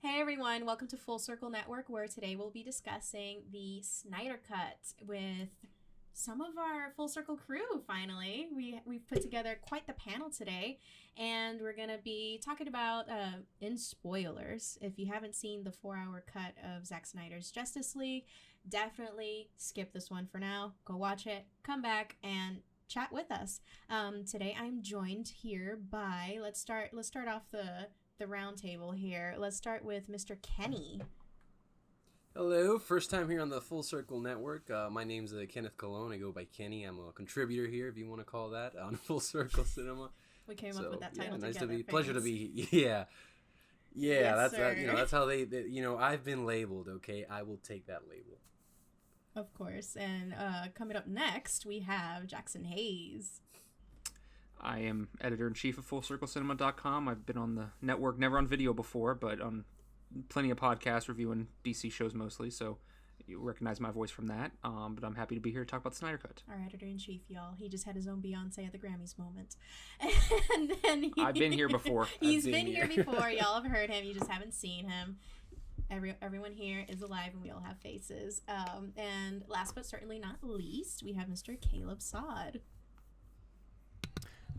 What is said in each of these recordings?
Hey everyone, welcome to Full Circle Network, where today we'll be discussing the Snyder Cut with some of our Full Circle crew. Finally, we've put together quite the panel today, and we're gonna be talking about in spoilers. If you haven't seen the 4-hour cut of Zack Snyder's Justice League, definitely skip this one for now. Go watch it, come back, and chat with us. Today I'm joined here by let's start off the round table here. Let's start with Mr. Kenny. Hello, first time here on the Full Circle Network. My name's Kenneth Colon. I go by Kenny. I'm a contributor here, if you want to call that, on Full Circle Cinema. We came up with that title nice together. Pleasure to be. Yeah. Yes, that's how they. I've been labeled. Okay, I will take that label. Of course, and coming up next we have Jackson Hayes. I am editor-in-chief of FullCircleCinema.com. I've been on the network, never on video before, but on plenty of podcasts reviewing DC shows mostly, so you recognize my voice from that. But I'm happy to be here to talk about the Snyder Cut. Our editor-in-chief, y'all. He just had his own Beyonce at the Grammys moment. And then I've been here before. He's been here before. Y'all have heard him. You just haven't seen him. Everyone here is alive, and we all have faces. And last but certainly not least, we have Mr. Caleb Sod.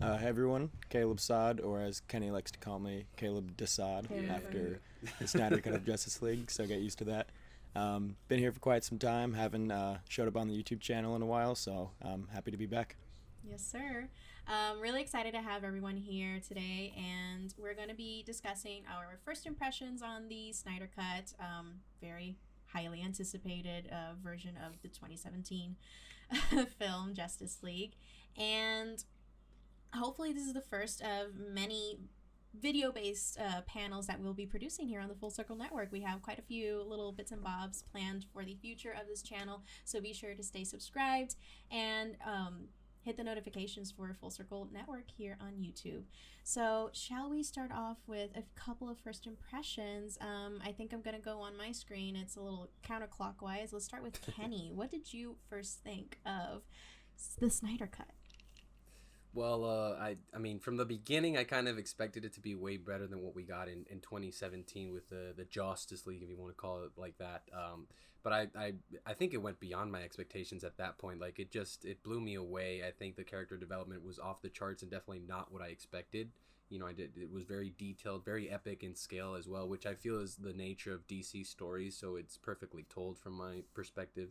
Hey everyone, Caleb Sod, or as Kenny likes to call me, Caleb Desad, after the Snyder Cut of Justice League, so get used to that. Been here for quite some time, haven't showed up on the YouTube channel in a while, so I'm happy to be back. Yes, sir. Really excited to have everyone here today, and we're going to be discussing our first impressions on the Snyder Cut, very highly anticipated version of the 2017 film Justice League, and hopefully this is the first of many video-based panels that we'll be producing here on the Full Circle Network. We have quite a few little bits and bobs planned for the future of this channel, so be sure to stay subscribed and hit the notifications for Full Circle Network here on YouTube. So shall we start off with a couple of first impressions? I think I'm going to go on my screen. It's a little counterclockwise. Let's start with Kenny. What did you first think of the Snyder Cut? Well, I mean, from the beginning, I kind of expected it to be way better than what we got in 2017 with the Justice League, if you want to call it like that. But I think it went beyond my expectations at that point. Like, it blew me away. I think the character development was off the charts and definitely not what I expected. It was very detailed, very epic in scale as well, which I feel is the nature of DC stories, so it's perfectly told from my perspective.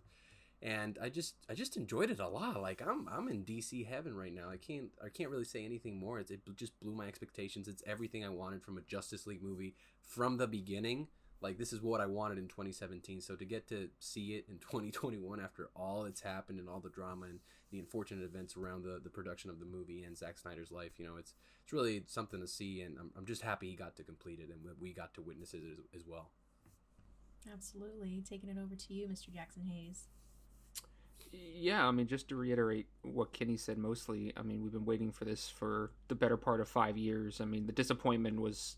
And I just enjoyed it a lot. Like I'm in DC heaven right now. I can't really say anything more. It just blew my expectations. It's everything I wanted from a Justice League movie from the beginning. Like, this is what I wanted in 2017. So to get to see it in 2021 after all that's happened and all the drama and the unfortunate events around the production of the movie and Zack Snyder's life, it's really something to see. And I'm just happy he got to complete it and we got to witness it as well. Absolutely. Taking it over to you, Mr. Jackson Hayes. Yeah, I mean, just to reiterate what Kenny said mostly, I mean, we've been waiting for this for the better part of 5 years. I mean, the disappointment was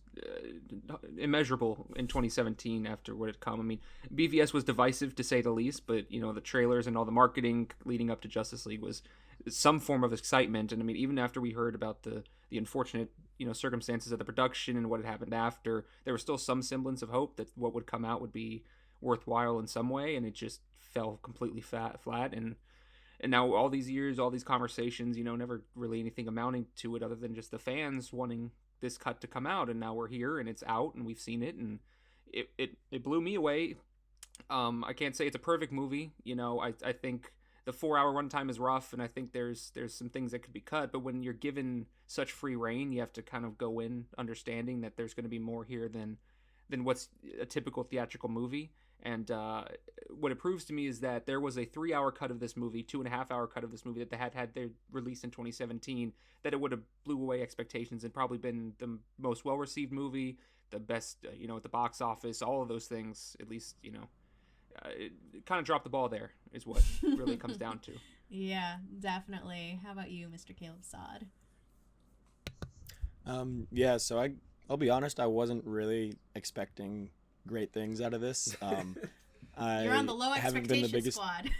immeasurable in 2017 after what had come. I mean, BVS was divisive to say the least, but, the trailers and all the marketing leading up to Justice League was some form of excitement. And I mean, even after we heard about the unfortunate, circumstances of the production and what had happened after, there was still some semblance of hope that what would come out would be worthwhile in some way, and it just fell completely flat. And now all these years, all these conversations, never really anything amounting to it other than just the fans wanting this cut to come out. And now we're here and it's out and we've seen it, and it blew me away. I can't say it's a perfect movie. I think the 4-hour runtime is rough, and I think there's some things that could be cut, but when you're given such free reign, you have to kind of go in understanding that there's going to be more here than what's a typical theatrical movie. And what it proves to me is that there was a 3-hour cut of this movie, 2.5-hour cut of this movie that they had their release in 2017, that it would have blew away expectations and probably been the most well-received movie, the best, at the box office, all of those things, at least, it kind of dropped the ball there is what really comes down to. Yeah, definitely. How about you, Mr. Caleb Sod? Yeah, so I'll be honest, I wasn't really expecting great things out of this. You're on the low expectation squad.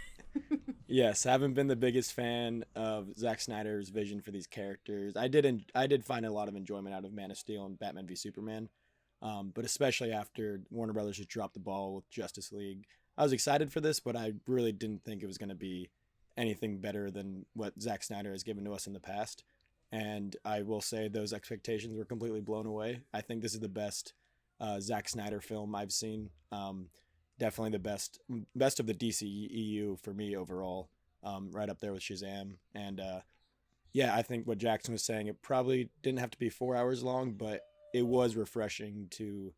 Yes, I haven't been the biggest fan of Zack Snyder's vision for these characters. I did find a lot of enjoyment out of Man of Steel and Batman v Superman. But especially after Warner Brothers just dropped the ball with Justice League, I was excited for this, but I really didn't think it was going to be anything better than what Zack Snyder has given to us in the past. And I will say those expectations were completely blown away. I think this is the best Zack Snyder film I've seen. Definitely the best of the DCEU for me overall. Right up there with Shazam. And yeah, I think what Jackson was saying, it probably didn't have to be 4 hours long, but it was refreshing to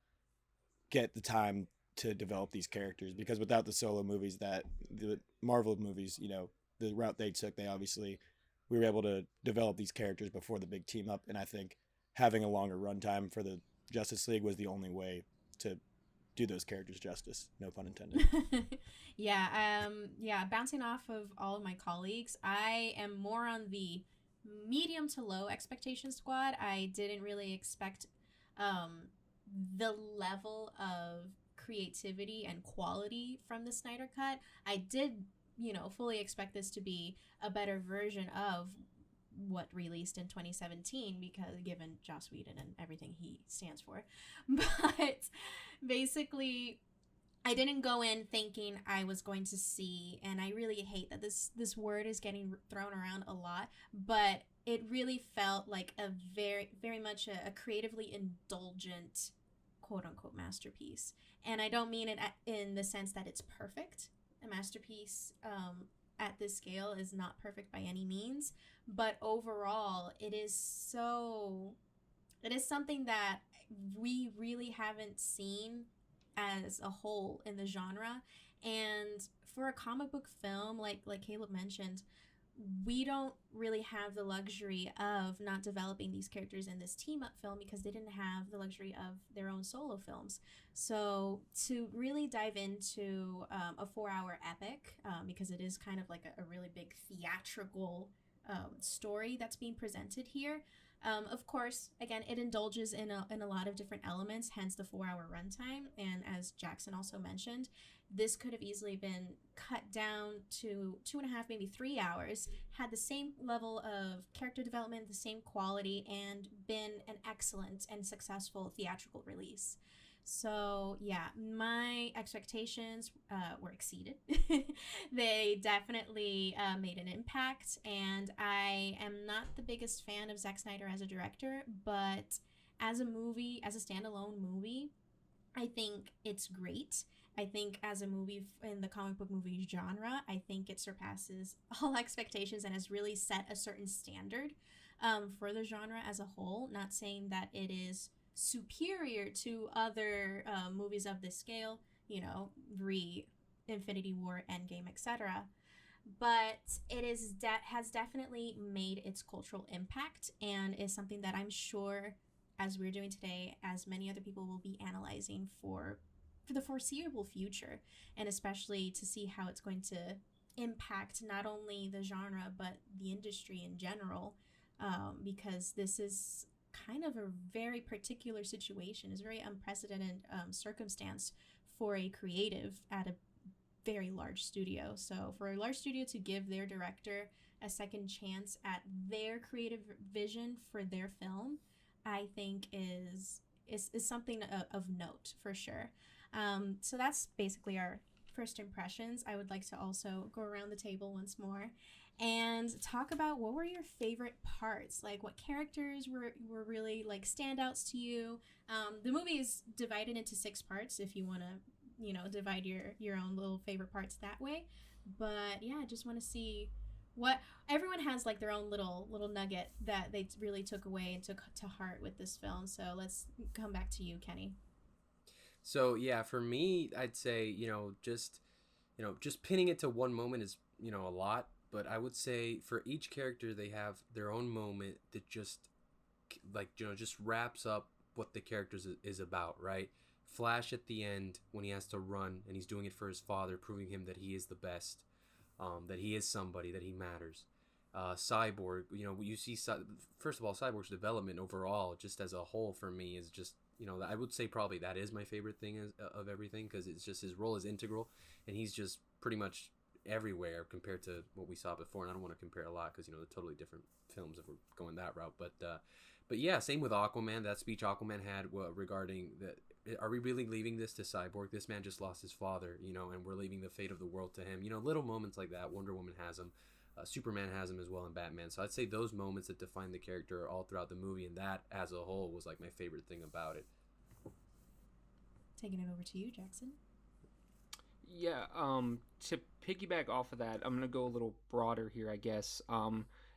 get the time to develop these characters, because without the solo movies, that the Marvel movies, the route they took, we were able to develop these characters before the big team up. And I think having a longer runtime for the Justice League was the only way to do those characters justice. No pun intended. Yeah. Bouncing off of all of my colleagues, I am more on the medium to low expectation squad. I didn't really expect the level of creativity and quality from the Snyder Cut. I did, fully expect this to be a better version of what released in 2017, because given Joss Whedon and everything he stands for. But basically, I didn't go in thinking I was going to see, and I really hate that this word is getting thrown around a lot, but it really felt like a very, very much a creatively indulgent, quote unquote, masterpiece. And I don't mean it in the sense that it's perfect. A masterpiece at this scale is not perfect by any means, but overall it is something that we really haven't seen as a whole in the genre. And for a comic book film, like Caleb mentioned, we don't really have the luxury of not developing these characters in this team up film, because they didn't have the luxury of their own solo films. So to really dive into a 4-hour epic, because it is kind of like a really big theatrical story that's being presented here. Of course, again, it indulges in a lot of different elements, hence the 4-hour runtime. And as Jackson also mentioned, this could have easily been cut down to 2.5, maybe 3 hours, had the same level of character development, the same quality, and been an excellent and successful theatrical release. So yeah, my expectations were exceeded. They definitely made an impact, and I am not the biggest fan of Zack Snyder as a director, but as a movie, as a standalone movie, I think it's great. I think as a movie in the comic book movie genre, I think it surpasses all expectations and has really set a certain standard for the genre as a whole. Not saying that it is superior to other movies of this scale, Infinity War, Endgame, etc. But it has definitely made its cultural impact, and is something that I'm sure, as we're doing today, as many other people will be analyzing for the foreseeable future, and especially to see how it's going to impact not only the genre but the industry in general, because this is kind of a very particular situation. It's a very unprecedented circumstance for a creative at a very large studio. So for a large studio to give their director a second chance at their creative vision for their film, I think is something of note for sure. So that's basically our first impressions. I would like to also go around the table once more and talk about what were your favorite parts, like what characters were really like standouts to you. The movie is divided into 6 parts if you want to divide your own little favorite parts that way. But yeah, I just want to see what everyone has, like their own little nugget that they really took away and took to heart with this film. So let's come back to you, Kenny. So yeah, for me, I'd say just pinning it to one moment is a lot, but I would say for each character they have their own moment that just just wraps up what the character is about, right? Flash at the end when he has to run and he's doing it for his father, proving him that he is the best, that he is somebody, that he matters. Cyborg, you see, first of all, Cyborg's development overall, just as a whole for me, is just, I would say probably that is my favorite thing of everything, because it's just his role is integral, and he's just pretty much everywhere compared to what we saw before. And I don't want to compare a lot because, they're totally different films if we're going that route. But yeah, same with Aquaman. That speech Aquaman had regarding the. Are we really leaving this to Cyborg? This man just lost his father, you know, and we're leaving the fate of the world to him. You know, little moments like that. Wonder Woman has them. Superman has them as well, and Batman. So I'd say those moments that define the character all throughout the movie, and that as a whole was like my favorite thing about it. Taking it over to you, Jackson. Yeah, to piggyback off of that, I'm gonna go a little broader here, I guess.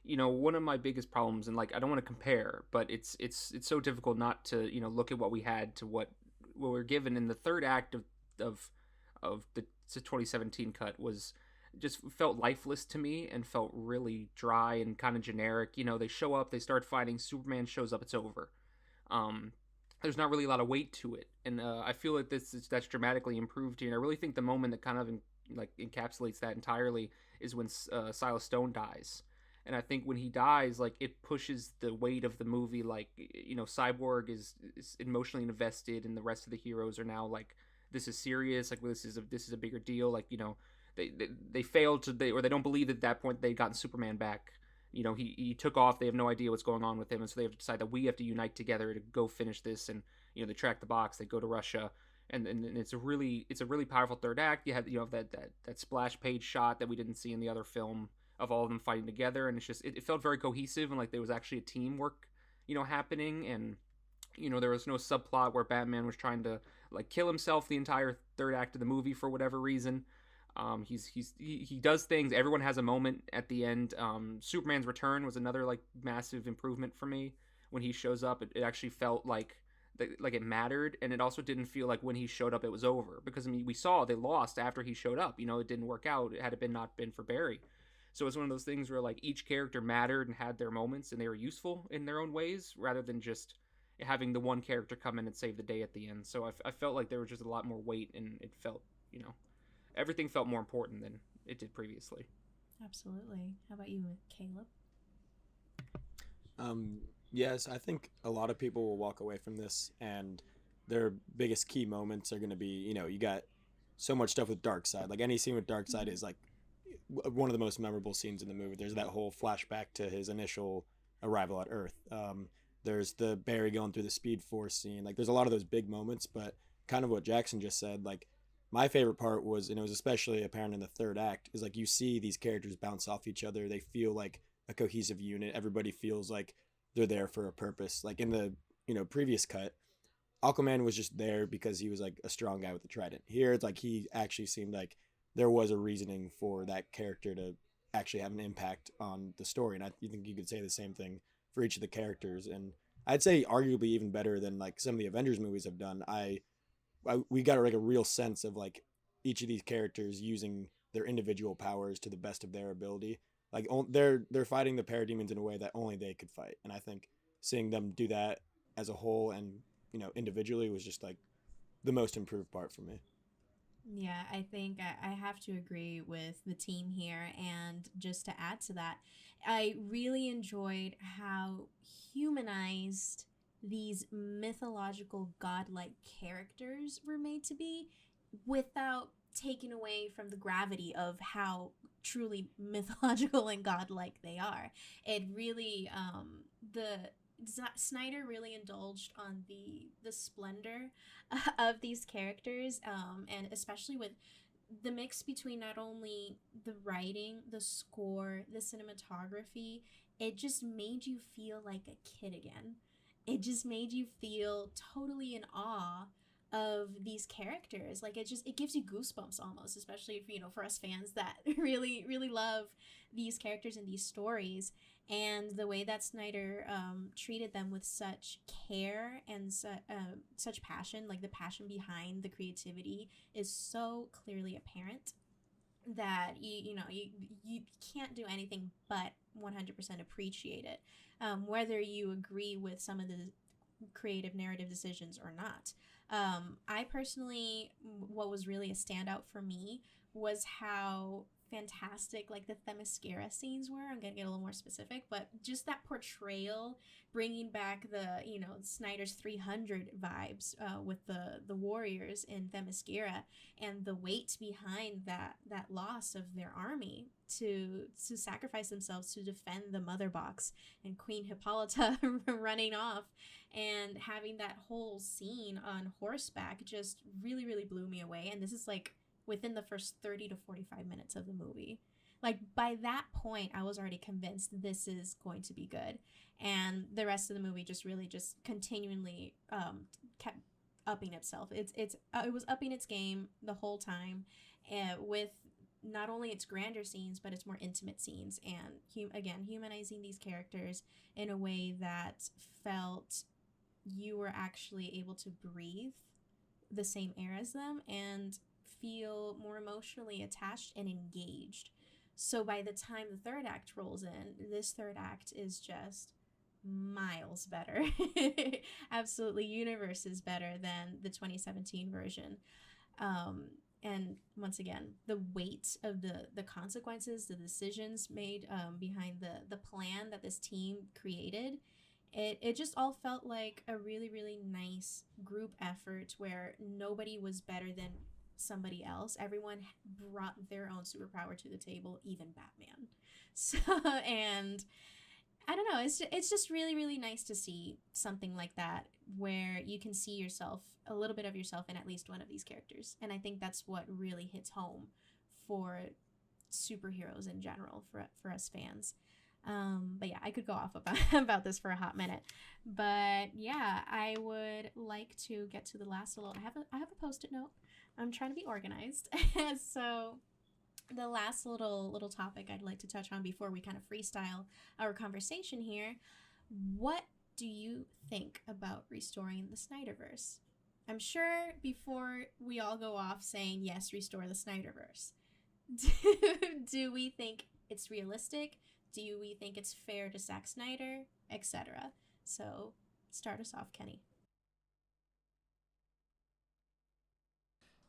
You know, one of my biggest problems, and like I don't want to compare, but it's so difficult not to, you know, look at what we had to what we're given in the third act of the 2017 cut was just felt lifeless to me and felt really dry and kind of generic. You know, they show up, they start fighting, Superman shows up, it's over. There's not really a lot of weight to it, and I feel like that's dramatically improved here. And I really think the moment that kind of encapsulates that entirely is when Silas Stone dies. And I think when he dies, like, it pushes the weight of the movie. Like, you know, Cyborg is emotionally invested, and the rest of the heroes are now like, this is serious. Like, this is a bigger deal. Like, you know, they failed to or they don't believe that at that point they'd gotten Superman back. You know, he took off. They have no idea what's going on with him, and so they have to decide that we have to unite together to go finish this. And you know, they track the box. They go to Russia, and it's a really powerful third act. You have that splash page shot that we didn't see in the other film of all of them fighting together, and it's just it felt very cohesive and like there was actually a teamwork, you know, happening. And you know, there was no subplot where Batman was trying to like kill himself the entire third act of the movie for whatever reason. He does things. Everyone has a moment at the end. Superman's return was another like massive improvement for me. When he shows up, it actually felt like it mattered, and it also didn't feel like when he showed up it was over, because I mean we saw they lost after he showed up. You know, it didn't work out. It had it not been for Barry. So it's one of those things where like each character mattered and had their moments, and they were useful in their own ways, rather than just having the one character come in and save the day at the end. So I felt like there was just a lot more weight, and it felt, you know, everything felt more important than it did previously. Absolutely. How about you, Caleb? Yes, I think a lot of people will walk away from this, and their biggest key moments are going to be, you know, you got so much stuff with Darkseid. Like any scene with Darkseid is like one of the most memorable scenes in the movie. There's that whole flashback to his initial arrival at Earth. There's the Barry going through the Speed Force scene. Like there's a lot of those big moments, but kind of what Jackson just said, like my favorite part was, and it was especially apparent in the third act, is like you see these characters bounce off each other. They feel like a cohesive unit. Everybody feels like they're there for a purpose. Like in the, you know, previous cut, Aquaman was just there because he was like a strong guy with a trident. Here it's like he actually seemed like there was a reasoning for that character to actually have an impact on the story. And I think you could say the same thing for each of the characters. And I'd say arguably even better than like some of the Avengers movies have done. We got like a real sense of like each of these characters using their individual powers to the best of their ability. Like they're fighting the parademons in a way that only they could fight. And I think seeing them do that as a whole and, you know, individually was just like the most improved part for me. Yeah, I think I have to agree with the team here. And just to add to that, I really enjoyed how humanized these mythological godlike characters were made to be without taking away from the gravity of how truly mythological and godlike they are. It really, Snyder really indulged on the splendor of these characters, and especially with the mix between not only the writing, the score, the cinematography. It just made you feel like a kid again. It just made you feel totally in awe of these characters. Like it gives you goosebumps almost, especially if, you know, for us fans that really love these characters and these stories. And the way that Snyder treated them with such care and such passion, like the passion behind the creativity is so clearly apparent that you can't do anything but 100% appreciate it, whether you agree with some of the creative narrative decisions or not. I personally, what was really a standout for me was how fantastic like the Themyscira scenes were. I'm gonna get a little more specific, but just that portrayal, bringing back the, you know, Snyder's 300 vibes with the warriors in Themyscira, and the weight behind that loss of their army to sacrifice themselves to defend the mother box, and Queen Hippolyta running off and having that whole scene on horseback just really, really blew me away. And this is like within the first 30 to 45 minutes of the movie. Like, by that point, I was already convinced this is going to be good. And the rest of the movie just really just continually kept upping itself. It was upping its game the whole time, with not only its grander scenes, but its more intimate scenes. And again, humanizing these characters in a way that felt you were actually able to breathe the same air as them and feel more emotionally attached and engaged. So by the time the third act rolls in, this third act is just miles better. Absolutely universes better than the 2017 version. And once again, the weight of the consequences, the decisions made behind the plan that this team created, it just all felt like a really, really nice group effort where nobody was better than somebody else. Everyone brought their own superpower to the table, even Batman. So, and I don't know, it's just really, really nice to see something like that where you can see yourself, a little bit of yourself in at least one of these characters. And I think that's what really hits home for superheroes in general, for us fans. But yeah, I could go off about this for a hot minute. But yeah, I would like to get to the last little. I have a post-it note. I'm trying to be organized. So the last little topic I'd like to touch on before we kind of freestyle our conversation here. What do you think about restoring the Snyderverse? I'm sure before we all go off saying, yes, restore the Snyderverse, do we think it's realistic? Do we think it's fair to Zack Snyder, etc.? So start us off, Kenny.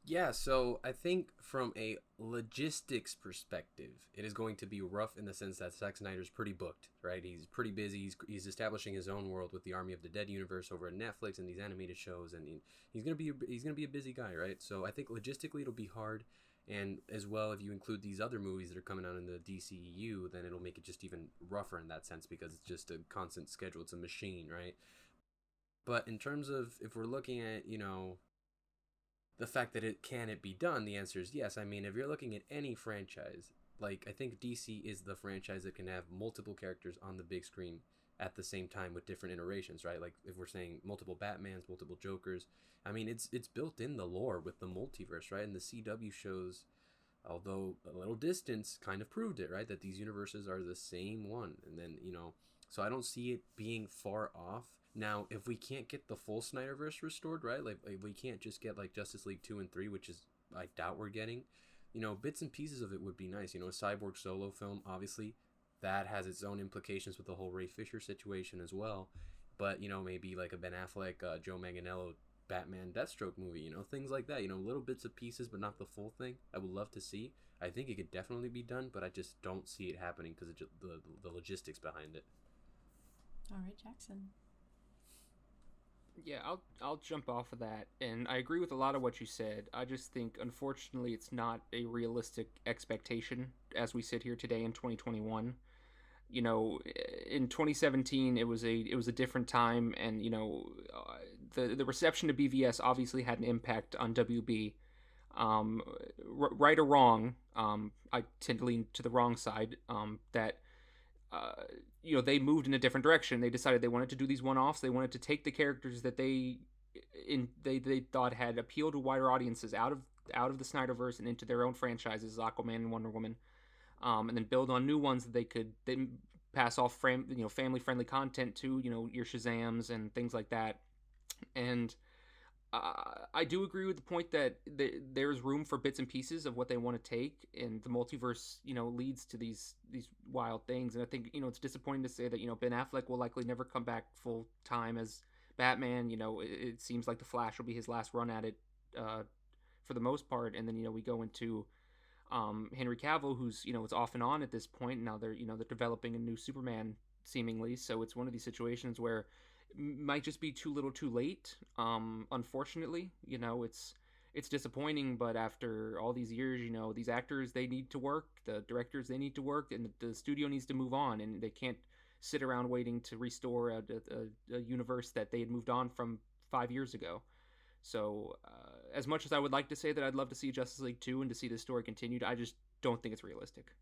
Yeah, so I think from a logistics perspective, it is going to be rough in the sense that Zack Snyder's pretty booked, right? He's pretty busy. He's establishing his own world with the Army of the Dead universe over at Netflix and these animated shows, and he's gonna be a busy guy, right? So I think logistically it'll be hard, and as well if you include these other movies that are coming out in the DCEU, then it'll make it just even rougher in that sense because it's just a constant schedule. It's a machine, right? But in terms of if we're looking at, you know, the fact that can it be done, the answer is yes. I mean, if you're looking at any franchise, like I think DC is the franchise that can have multiple characters on the big screen at the same time with different iterations, right? Like if we're saying multiple Batmans, multiple Jokers, I mean it's built in the lore with the multiverse, right? And the CW shows, although a little distance, kind of proved it, right? That these universes are the same one, and then, you know, so I don't see it being far off. Now, if we can't get the full Snyderverse restored, right? Like we can't just get like Justice League 2 and 3, which is I doubt we're getting. You know, bits and pieces of it would be nice. You know, a Cyborg solo film, obviously, that has its own implications with the whole Ray Fisher situation as well. But, you know, maybe like a Ben Affleck, Joe Manganiello, Batman, Deathstroke movie, you know, things like that. You know, little bits of pieces, but not the full thing. I would love to see. I think it could definitely be done, but I just don't see it happening because of the logistics behind it. All right, Jackson. Yeah, I'll jump off of that, and I agree with a lot of what you said. I just think, unfortunately, it's not a realistic expectation as we sit here today in 2021. You know, in 2017, it was a different time, and you know, the reception to BVS obviously had an impact on WB. Right or wrong, I tend to lean to the wrong side. That you know, they moved in a different direction. They decided they wanted to do these one-offs. They wanted to take the characters that they thought had appealed to wider audiences out of the Snyderverse and into their own franchises, Aquaman and Wonder Woman, and then build on new ones that they could then pass off family-friendly content to, you know, your Shazams and things like that. And I do agree with the point that there's room for bits and pieces of what they want to take, and the multiverse, you know, leads to these wild things. And I think, you know, it's disappointing to say that, you know, Ben Affleck will likely never come back full time as Batman. You know, it seems like the Flash will be his last run at it for the most part. And then, you know, we go into Henry Cavill, who's it's off and on at this point. Now they're developing a new Superman seemingly, so it's one of these situations where might just be too little too late. Unfortunately, it's disappointing, but after all these years, these actors, they need to work, the directors, they need to work, and the studio needs to move on, and they can't sit around waiting to restore a universe that they had moved on from 5 years ago. So as much as I would like to say that I'd love to see Justice League 2 and to see this story continued, I just don't think it's realistic.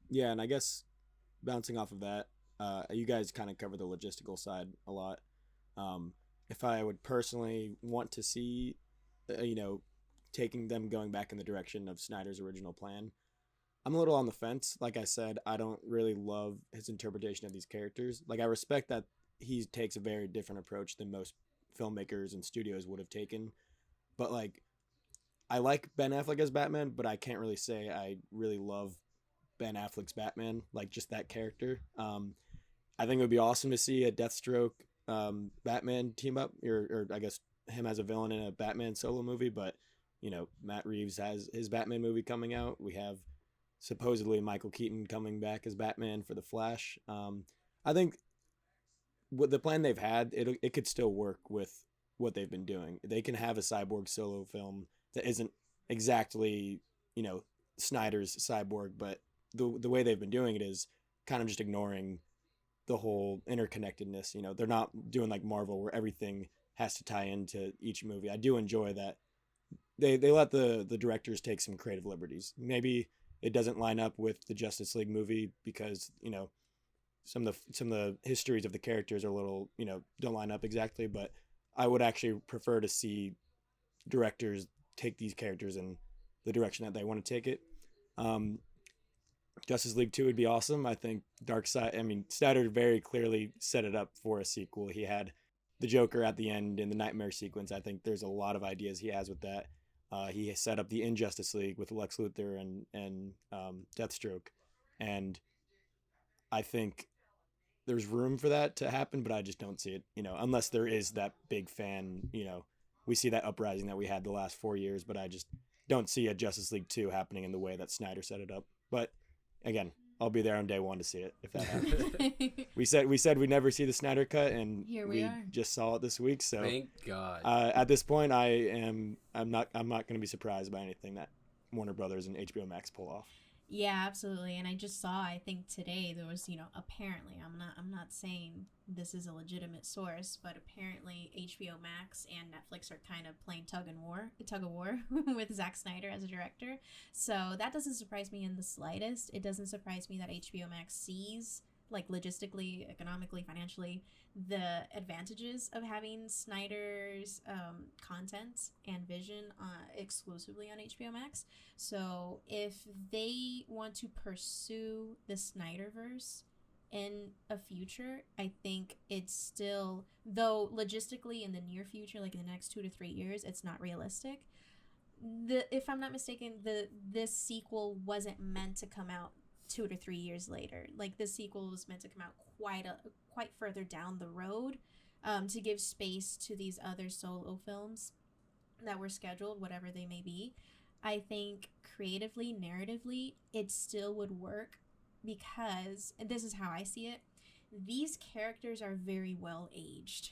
Yeah, and I guess bouncing off of that, you guys kind of cover the logistical side a lot. If I would personally want to see, taking them going back in the direction of Snyder's original plan, I'm a little on the fence. Like I said, I don't really love his interpretation of these characters. Like, I respect that he takes a very different approach than most filmmakers and studios would have taken. But, like, I like Ben Affleck as Batman, but I can't really say I really love Ben Affleck's Batman, like just that character. I think it would be awesome to see a Deathstroke Batman team up, or I guess him as a villain in a Batman solo movie. But Matt Reeves has his Batman movie coming out. We have supposedly Michael Keaton coming back as Batman for the Flash. I think with the plan they've had, it could still work with what they've been doing. They can have a Cyborg solo film that isn't exactly Snyder's Cyborg, but the way they've been doing it is kind of just ignoring the whole interconnectedness. They're not doing like Marvel where everything has to tie into each movie. I do enjoy that they let the directors take some creative liberties. Maybe it doesn't line up with the Justice League movie because some of the histories of the characters are a little don't line up exactly, but I would actually prefer to see directors take these characters in the direction that they want to take it. Justice League 2 would be awesome. I think Snyder very clearly set it up for a sequel. He had the Joker at the end in the nightmare sequence. I think there's a lot of ideas he has with that. He set up the Injustice League with Lex Luthor and Deathstroke. And I think there's room for that to happen, but I just don't see it, unless there is that big fan, we see that uprising that we had the last 4 years, but I just don't see a Justice League 2 happening in the way that Snyder set it up. But again, I'll be there on day one to see it if that happens. we said we'd never see the Snyder Cut, and here we are. Just saw it this week. So thank God. At this point, I'm not going to be surprised by anything that Warner Brothers and HBO Max pull off. Yeah, absolutely. And I just saw, I think today there was, apparently, I'm not saying this is a legitimate source, but apparently HBO Max and Netflix are kind of playing tug of war with Zack Snyder as a director. So that doesn't surprise me in the slightest. It doesn't surprise me that HBO Max sees, like, logistically, economically, financially, the advantages of having Snyder's content and vision exclusively on HBO Max. So if they want to pursue the Snyderverse in a future, I think it's still, though logistically in the near future, like in the next 2 to 3 years, it's not realistic. If I'm not mistaken, this sequel wasn't meant to come out 2 to 3 years later. Like, this sequel was meant to come out quite further down the road, to give space to these other solo films that were scheduled, whatever they may be. I think creatively, narratively, it still would work because, and this is how I see it, these characters are very well aged.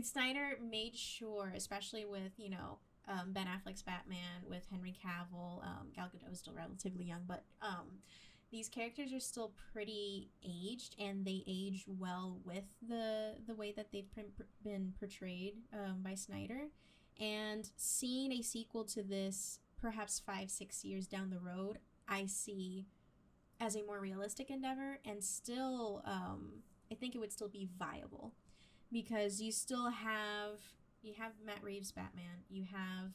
Snyder made sure, especially with Ben Affleck's Batman, with Henry Cavill, Gal Gadot is still relatively young, but these characters are still pretty aged, and they age well with the way that they've been portrayed by Snyder. And seeing a sequel to this, perhaps 5-6 years down the road, I see as a more realistic endeavor, and still, I think it would still be viable, because you have Matt Reeves' Batman, you have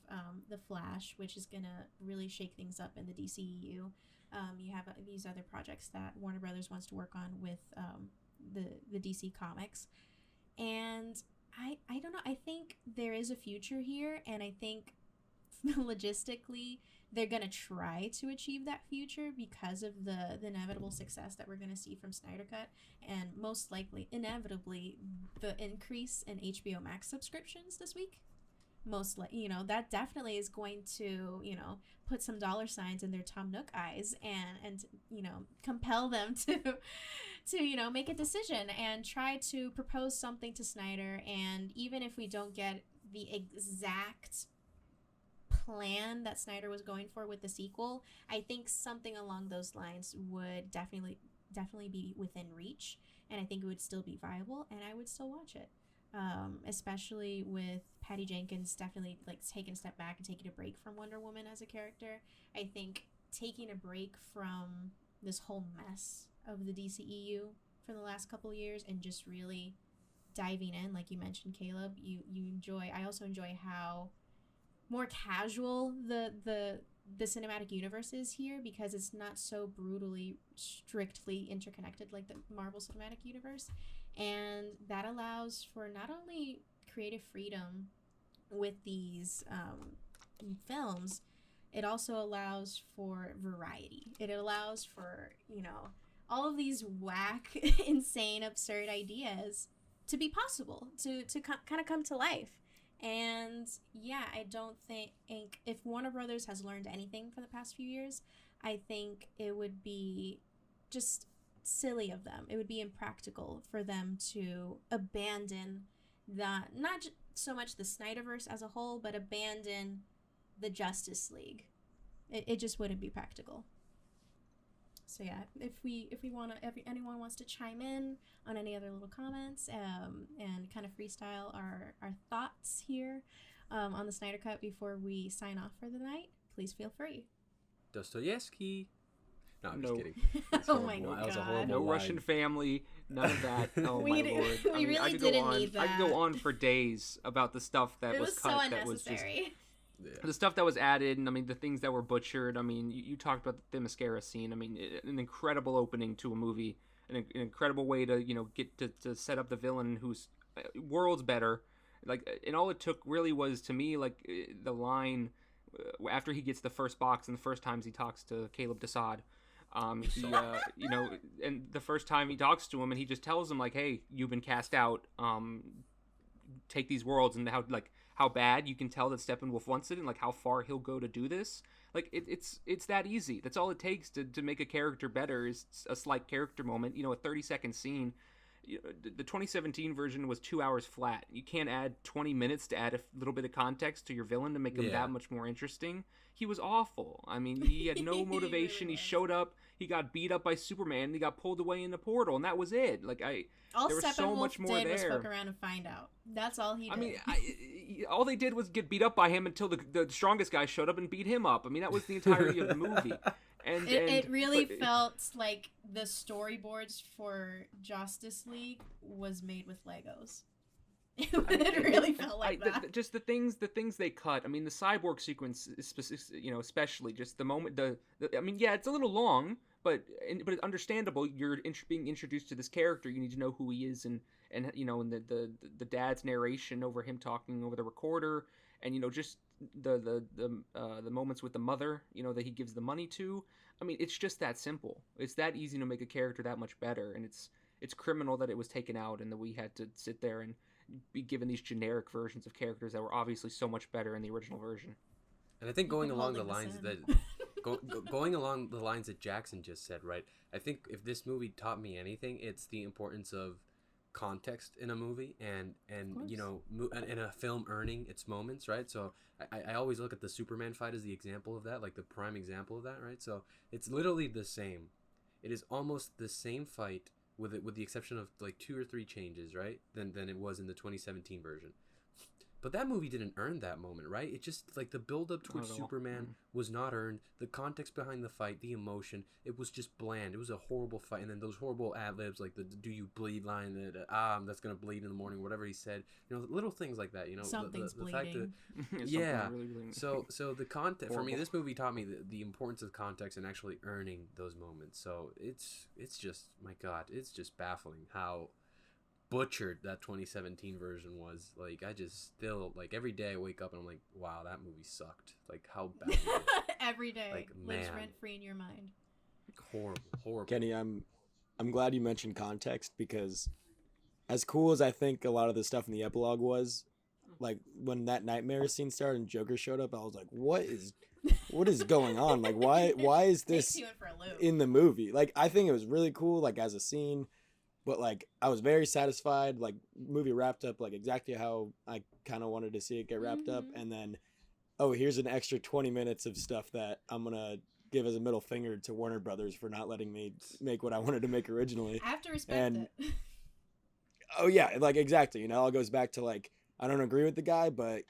the Flash, which is gonna really shake things up in the DCEU. You have these other projects that Warner Brothers wants to work on with the DC Comics, and I don't know. I think there is a future here, and I think logistically they're gonna try to achieve that future because of the inevitable success that we're gonna see from Snydercut, and most likely, inevitably, the increase in HBO Max subscriptions this week. that definitely is going to, put some dollar signs in their Tom Nook eyes and compel them to make a decision and try to propose something to Snyder. And even if we don't get the exact plan that Snyder was going for with the sequel, I think something along those lines would definitely be within reach, and I think it would still be viable, and I would still watch it. Especially with Patty Jenkins definitely like taking a step back and taking a break from Wonder Woman as a character. I think taking a break from this whole mess of the DCEU for the last couple of years and just really diving in, like you mentioned, Caleb, I also enjoy how more casual the cinematic universe is here, because it's not so brutally strictly interconnected like the Marvel Cinematic Universe. And that allows for not only creative freedom with these films, it also allows for variety. It allows for, all of these whack, insane, absurd ideas to be possible, to kind of come to life. And yeah, I don't think if Warner Brothers has learned anything for the past few years, I think it would be just silly of them. It would be impractical for them to abandon not so much the Snyderverse as a whole, but abandon the Justice League. It just wouldn't be practical. So yeah, if anyone wants to chime in on any other little comments and kind of freestyle our thoughts here on the Snydercut before we sign off for the night, please feel free. Dostoevsky. No, I'm just No. kidding. Oh my God. That was a horrible No line. Russian family, none of that. Oh We my did- lord! we really I could didn't go on. need I could that. go on for days about the stuff that It was cut. so That was just unnecessary. Yeah. the stuff that was added, and I mean the things that were butchered. I mean, you talked about the mascara scene. I mean, an incredible opening to a movie, an incredible way to get to set up the villain who's worlds better. Like, and all it took really was, to me, like the line after he gets the first box and the first times he talks to Caleb Desaad. And the first time he talks to him and he just tells him like, hey, you've been cast out, take these worlds, and how bad you can tell that Steppenwolf wants it and like how far he'll go to do this. Like it's that easy. That's all it takes to make a character better, is a slight character moment, a 30-second scene. The 2017 version was 2 hours flat. You can't add 20 minutes to add a little bit of context to your villain to make him that much more interesting. He was awful. I mean, he had no motivation. He showed up, he got beat up by Superman, and he got pulled away in the portal, and that was it. Like, All there was Steppenwolf so much more did was there. poke around and find out. That's all he did. I mean, all they did was get beat up by him until the strongest guy showed up and beat him up. I mean, that was the entirety of the movie. And it really felt like the storyboards for Justice League was made with Legos. It really felt like that. Just the things they cut. I mean, the Cyborg sequence, especially just the moment. I mean, yeah, it's a little long, but it's understandable. You're being introduced to this character. You need to know who he is, and the dad's narration over him talking over the recorder, and just the moments with the mother, that he gives the money to. I mean, it's just that simple. It's that easy to make a character that much better, and it's criminal that it was taken out and that we had to sit there and be given these generic versions of characters that were obviously so much better in the original version. And I think going along the holding lines this that going along the lines that Jackson just said, right? I think if this movie taught me anything, it's the importance of context in a movie and in a film earning its moments, right? So I always look at the Superman fight as the example of that, like the prime example of that, right? So it's literally the same. It is almost the same fight with the exception of like 2 or 3 changes, right? Than it was in the 2017 version. But that movie didn't earn that moment, right? It just, like, the build-up towards Superman was not earned. The context behind the fight, the emotion, it was just bland. It was a horrible fight. And then those horrible ad-libs, like the "do you bleed" line, that's going to bleed in the morning, whatever he said. Little things like that, Something's the fact that, bleeding. yeah. Really bleeding. So the content, for me, Horrible. this movie taught me the importance of context and actually earning those moments. So it's just, my God, it's just baffling how butchered that 2017 version was. Like, I just still, like, every day I wake up and I'm like, wow, that movie sucked. Like, how bad was it? Every day, Like, lives man. rent free in your mind. Horrible. Kenny, I'm glad you mentioned context, because as cool as I think a lot of the stuff in the epilogue was, like when that nightmare scene started and Joker showed up, I was like, what is going on? Like, why is Takes this you in for a loop. in the movie? Like, I think it was really cool, like as a scene, but like I was very satisfied. Like, movie wrapped up like exactly how I kind of wanted to see it get wrapped up, and then, oh, here's an extra 20 minutes of stuff that I'm gonna give as a middle finger to Warner Brothers for not letting me make what I wanted to make originally. I have to respect it. Oh yeah, like exactly. It all goes back to like, I don't agree with the guy, but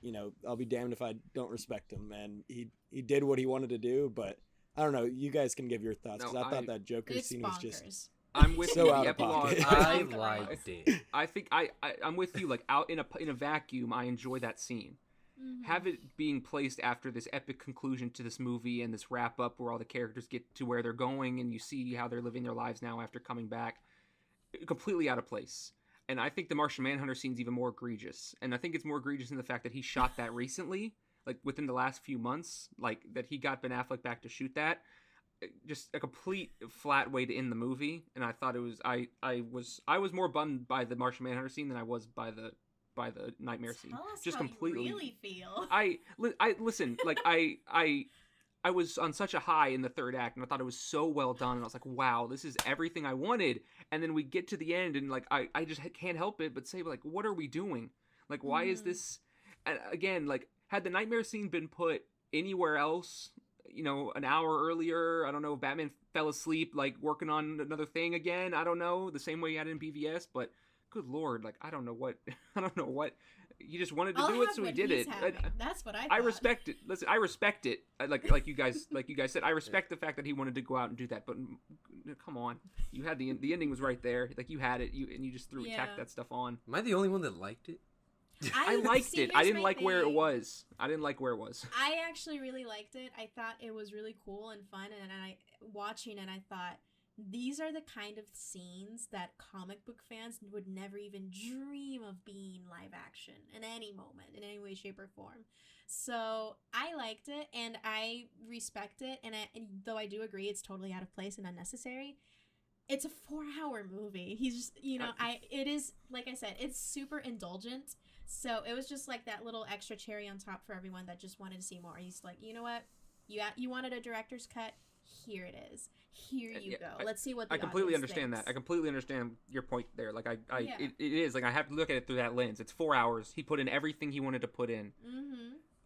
I'll be damned if I don't respect him. And he did what he wanted to do, but I don't know. You guys can give your thoughts, because I thought that Joker It's scene bonkers. was just I'm with so you. out The of epilogue. pocket. I liked it. I think I'm with you. Like out in a vacuum, I enjoy that scene. Have it being placed after this epic conclusion to this movie and this wrap up where all the characters get to where they're going and you see how they're living their lives now after coming back, completely out of place. And I think the Martian Manhunter scene's even more egregious. And I think it's more egregious in the fact that he shot that recently, like within the last few months, like that he got Ben Affleck back to shoot that. Just a complete flat way to end the movie. And I thought it was I was more bummed by the Martian Manhunter scene than I was by the nightmare scene. Tell us Just how completely. you really feel. I listen. Like I was on such a high in the third act, and I thought it was so well done. And I was like, wow, this is everything I wanted. And then we get to the end, and like I just can't help it but say, like, what are we doing? Like, why is this? And again, like, had the nightmare scene been put anywhere else, an hour earlier, I don't know, Batman fell asleep, like working on another thing again. I don't know, the same way he had in BVS, but. Good Lord, like I don't know what he just wanted to do it, so he did it. That's what I thought. I respect it. Listen, I respect it. Like you guys said, I respect the fact that he wanted to go out and do that. But come on, you had the ending was right there. Like you had it, and you just tacked that stuff on. Am I the only one that liked it? I liked it. I didn't like where it was. I actually really liked it. I thought it was really cool and fun, and I watching it, I thought, these are the kind of scenes that comic book fans would never even dream of being live action in any moment, in any way, shape, or form. So I liked it, and I respect it, and though I do agree it's totally out of place and unnecessary, it's a 4-hour movie. He's just, it is, like I said, it's super indulgent. So it was just like that little extra cherry on top for everyone that just wanted to see more. He's like, you know what? You wanted a director's cut? Here it is. Here you go. Let's see what the I completely audience understand thinks. that. I completely understand your point there. Like it is like I have to look at it through that lens. It's 4 hours. He put in everything he wanted to put in.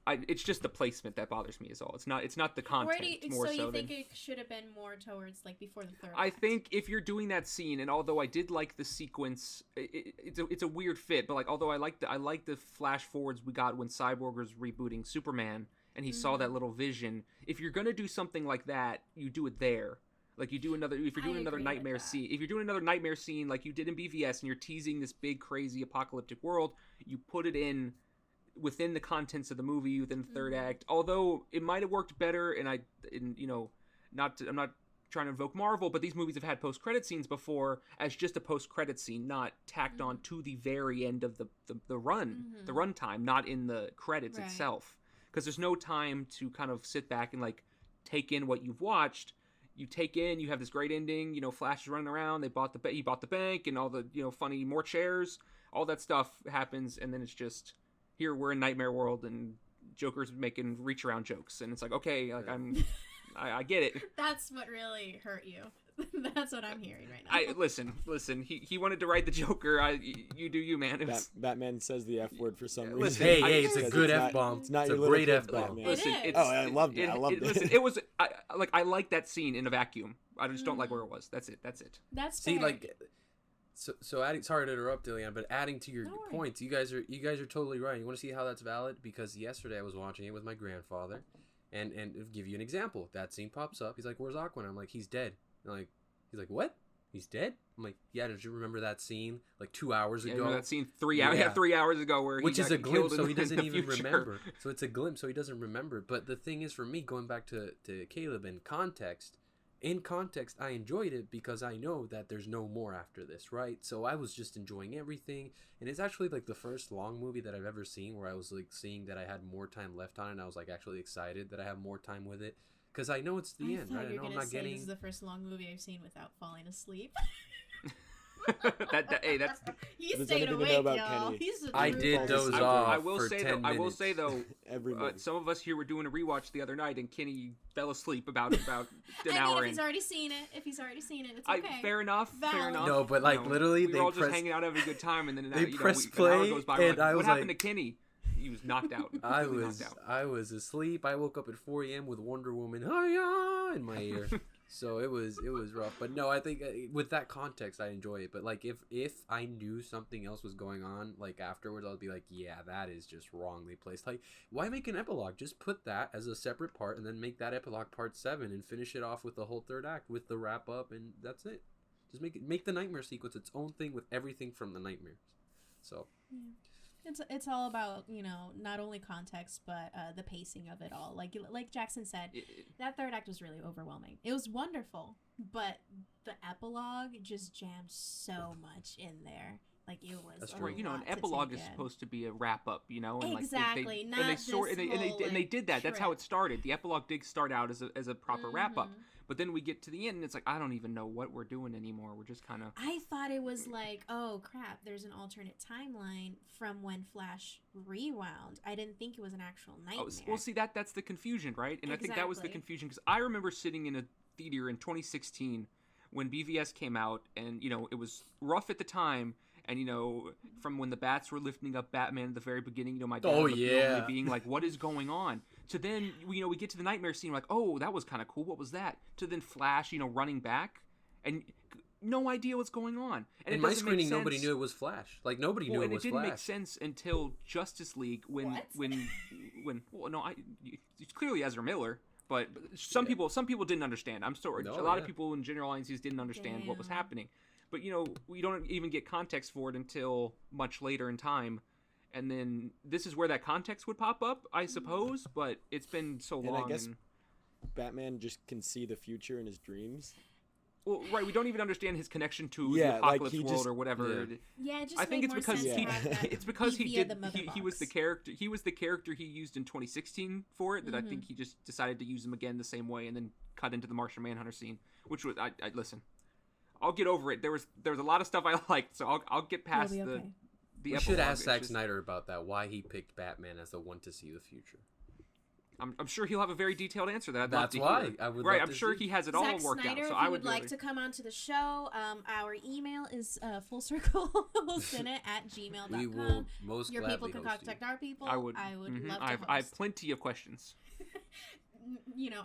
It's just the placement that bothers me is all. It's not the content. So you think it should have been more towards like before the third I act? think if you're doing that scene, and although I did like the sequence, it's a weird fit. But like although I like the flash forwards we got when Cyborg was rebooting Superman. And he saw that little vision. If you're gonna do something like that, you do it there. Like you do another. If you're doing another nightmare scene, if you're doing another nightmare scene like you did in BVS, and you're teasing this big, crazy apocalyptic world, you put it in within the contents of the movie, within the third act. Although it might have worked better, and I'm not trying to invoke Marvel, but these movies have had post-credit scenes before as just a post-credit scene, not tacked on to the very end of the the runtime, not in the credits itself. Because there's no time to kind of sit back and like take in what you've watched. You take in, you have this great ending. Flash is running around. He bought the bank, and all the funny more chairs. All that stuff happens, and then it's just here we're in Nightmare World, and Joker's making reach around jokes, and it's like okay, like I get it. That's what really hurt you. That's what I'm hearing right now. Listen. He wanted to write the Joker. You do you, man. Batman says the F word for some reason. Listen, hey, it's a good F bomb. It's not your great F bomb. Listen, I loved it. I loved it. Listen, it was I like that scene in a vacuum. I just don't like where it was. That's it. That's see, fair. like, so adding. Sorry to interrupt, Ileana, but adding to your points, you guys are totally right. You want to see how that's valid? Because yesterday I was watching it with my grandfather, and to give you an example, that scene pops up. He's like, "Where's Aquaman?" I'm like, "He's dead." And he's like, "What? He's dead?" I'm like, "Yeah, did you remember that scene like 2 hours ago?" Remember that scene 3 hours? Yeah, 3 hours ago where which he is a glimpse, so he in doesn't the even future. remember. So it's a glimpse, so he doesn't remember. But the thing is, for me, going back to Caleb in context, I enjoyed it because I know that there's no more after this, right? So I was just enjoying everything, and it's actually like the first long movie that I've ever seen where I was like seeing that I had more time left on it, and I was like actually excited that I have more time with it. Because I know it's the end, right? I know I'm not getting. This is the first long movie I've seen without falling asleep. Hey, that's. He There's stayed anything to know awake, about y'all. Kenny. He's a I true did fan. doze I off will for say 10 though. I will minutes. say though. Every movie. Some of us here were doing a rewatch the other night, and Kenny fell asleep about an I hour mean, if in. he's already seen it, it's okay. Fair enough. Fair Valid. enough. No, but like literally, we they were all just press. hanging out having a good time, and then They press an hour play, goes by. We're and like, I what was happened like- to Kenny? He was knocked out. I Completely was knocked out. I was asleep. I woke up at 4 a.m. with Wonder Woman in my ear. So it was rough. But no, I think with that context, I enjoy it. But like if I knew something else was going on, like afterwards, I'd be like, yeah, that is just wrongly placed. Like, why make an epilogue? Just put that as a separate part, and then make that epilogue part 7, and finish it off with the whole third act with the wrap up, and that's it. Just make the nightmare sequence its own thing with everything from the nightmares. So. Yeah. It's all about, not only context, but the pacing of it all. Like Jackson said, that third act was really overwhelming. It was wonderful, but the epilogue just jammed so much in there. Like, it was That's a true. An lot to epilogue take is in. supposed to be a wrap up, and Exactly, Like not and they this sort and whole, they did that. That's how trip. it started. The epilogue did start out as a proper wrap up, Mhm. but then we get to the end, and it's like I don't even know what we're doing anymore. We're just kind of. I thought it was like, oh crap, there's an alternate timeline from when Flash rewound. I didn't think it was an actual nightmare. Oh, well, see that's the confusion, right? And I think that was the Exactly. confusion because I remember sitting in a theater in 2016 when BVS came out, and it was rough at the time. And from when the bats were lifting up Batman at the very beginning, my dad Oh, looked over yeah. me being like, "What is going on?" To then, we get to the nightmare scene, we're like, "Oh, that was kind of cool. What was that?" To then Flash, running back, and no idea what's going on. And In it my doesn't make screening, nobody sense. knew it was Flash. Like nobody Well, knew and it it was didn't Flash. make sense until Justice League when What? well, no, it's clearly Ezra Miller. But some Yeah. people didn't understand. I'm sorry. No, A lot of yeah. people in general audiences didn't understand what was Damn. happening. But we don't even get context for it until much later in time. And then this is where that context would pop up, I suppose, but it's been so And I long. guess- Batman just can see the future in his dreams. Well, right, we don't even understand his connection to Yeah, the like, apocalypse he world just- or whatever. Yeah. Yeah, it just I think made it's more because sense he- to have that it's because be he via did the he was the Motherbox. character he used in 2016 for it that I Mhm. think he just decided to use him again the same way and then cut into the Martian Manhunter scene, which was I listen. I'll get over it. There was a lot of stuff I liked, so I'll get past You'll be the okay. the We should epilogue. ask It's Zack just- Snyder about that. Why he picked Batman as the one to see the future. I'm sure he'll have a very detailed answer that I'd That's love to why hear. I would Right, love I'm to sure see. he has it all Zack worked Snyder, out. So if I you would would like really- to come onto the show, our email is full circle at gmail.com. We will most Your people gladly can host you. contact our people. I would love to I host. have plenty of questions.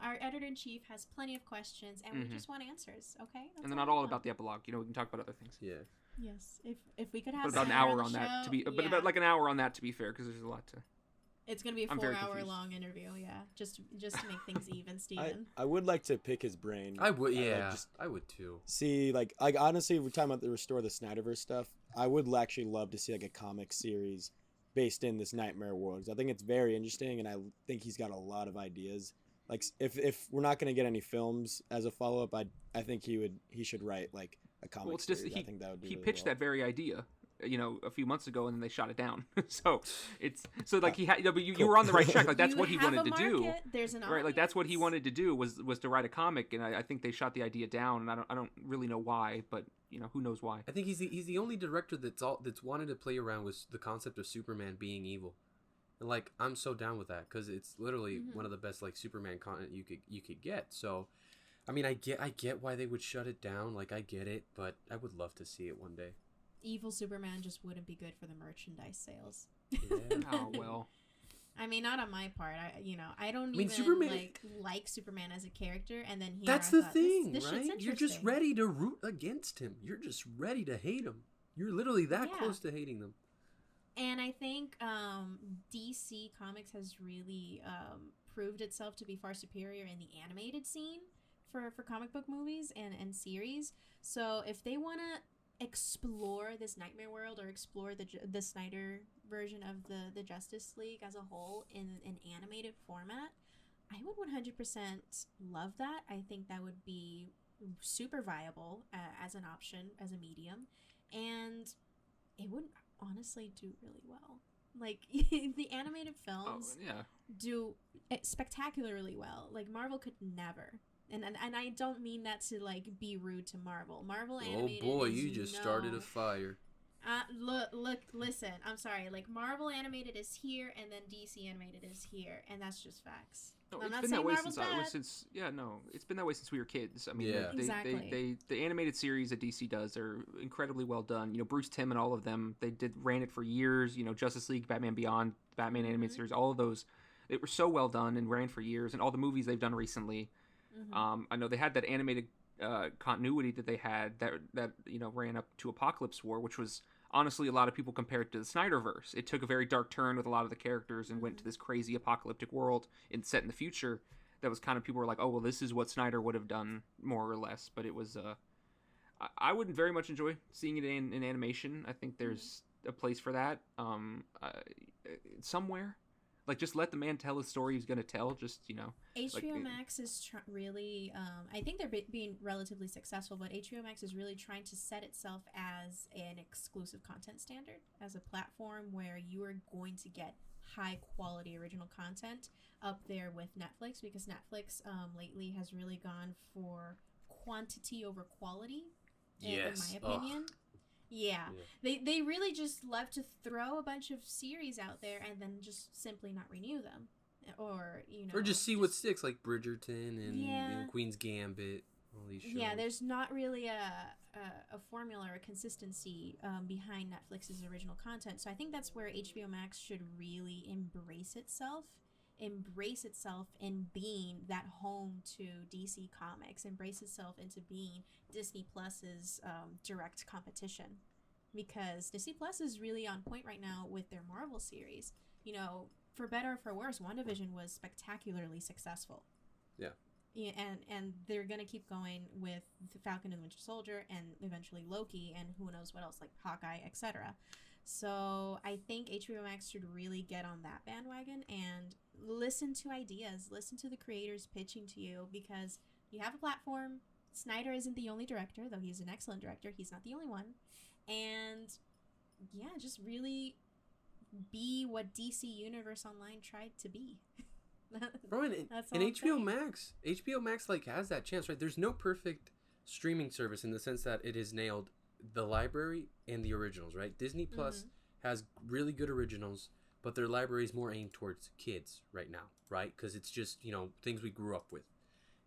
Our editor-in-chief has plenty of questions, and we Mhm. just want answers, okay? That's And they're all not we all want. about the epilogue. We can talk about other things. Yeah. Yes, if we could have But about an Snyder hour on on the that to show, be but yeah. about like an hour on that to be fair because there's a lot to It's gonna be a I'm very 4-hour confused. long interview, yeah. Just to make things even, I, Steven. I would like to pick his brain. I would. like, Yeah. just I would too. see, like honestly, if we're talking about the restore the Snyderverse stuff, I would actually love to see like a comic series based in this nightmare world. 'Cause I think it's very interesting, and I think he's got a lot of ideas. Like if we're not gonna get any films as a follow up, I think he should write like a comic well it's just series. that I think that would do he really pitched well. that very idea a few months ago and then they shot it down. So it's so like he had but you Cool. were on the right track. Like that's You what he have wanted a to do. market, there's an Right, like that's what he audience. wanted to do was to write a comic, and I think they shot the idea down, and I don't really know why, but who knows why. I think he's the only director that's wanted to play around with the concept of Superman being evil, and like I'm so down with that because it's literally Mhm. one of the best like Superman content you could get. So, I mean, I get why they would shut it down. Like I get it, but I would love to see it one day. Evil Superman just wouldn't be good for the merchandise sales. Yeah. Oh well. I mean, not on my part. I don't mean, even Superman- like Superman as a character, and then here That's I the thought, thing, this shit's right? You're just interesting. ready to root against him. You're just ready to hate him. You're literally that Yeah. close to hating them. And I think DC Comics has really proved itself to be far superior in the animated scene for comic book movies and series. So if they want to explore this nightmare world or explore the Snyder version of the Justice League as a whole in an animated format, I would 100% love that. I think that would be super viable as an option, as a medium, and it would honestly do really well. Like the animated Oh films yeah. do spectacularly well. Like Marvel could never. and I don't mean that to like be rude to Marvel. Marvel animated. Oh boy, is you just started a fire. Listen. I'm sorry. Like Marvel animated is here, and then DC animated is here, and that's just facts. No, I'm it's not been saying that way Marvel's since bad. it's been that way since we were kids. I mean, Yeah. Exactly. the animated series that DC does are incredibly well done. You know, Bruce Timm and all of them, ran it for years. You know, Justice League, Batman Beyond, Batman animated series, all of those, they were so well done and ran for years. And all the movies they've done recently, I know they had that animated continuity that they had that ran up to Apocalypse War, which was honestly a lot of people compare it to the Snyderverse. It took a very dark turn with a lot of the characters and went to this crazy apocalyptic world and set in the future. That was kind of, people were like, oh well, this is what Snyder would have done more or less. But it was I would very much enjoy seeing it in animation. I think there's a place for that somewhere. Like, just let the man tell his story he's gonna tell. Just HBO Max is really, I think they're being relatively successful, but HBO Max is really trying to set itself as an exclusive content standard, as a platform where you are going to get high quality original content up there with Netflix, because Netflix lately has really gone for quantity over quality, Yes. in my opinion. Yeah. They really just love to throw a bunch of series out there and then just simply not renew them, or or just see what sticks, like Bridgerton and Queen's Gambit. All these shows. Yeah, there's not really a formula or a consistency behind Netflix's original content. So I think that's where HBO Max should really embrace itself in being that home to DC Comics, embrace itself into being Disney Plus's direct competition, because Disney Plus is really on point right now with their Marvel series. For better or for worse, WandaVision was spectacularly successful. Yeah, and they're gonna keep going with the Falcon and Winter Soldier, and eventually Loki, and who knows what else, like Hawkeye, etc. So I think HBO Max should really get on that bandwagon and listen to ideas, listen to the creators pitching to you, because you have a platform. Snyder isn't the only director, though he's an excellent director. He's not the only one. And yeah, just really be what DC Universe Online tried to be. Bro, and HBO Max like has that chance, right? There's no perfect streaming service in the sense that it has nailed the library and the originals, right? Disney Plus has really good originals, but their library is more aimed towards kids right now, right? Because it's just things we grew up with.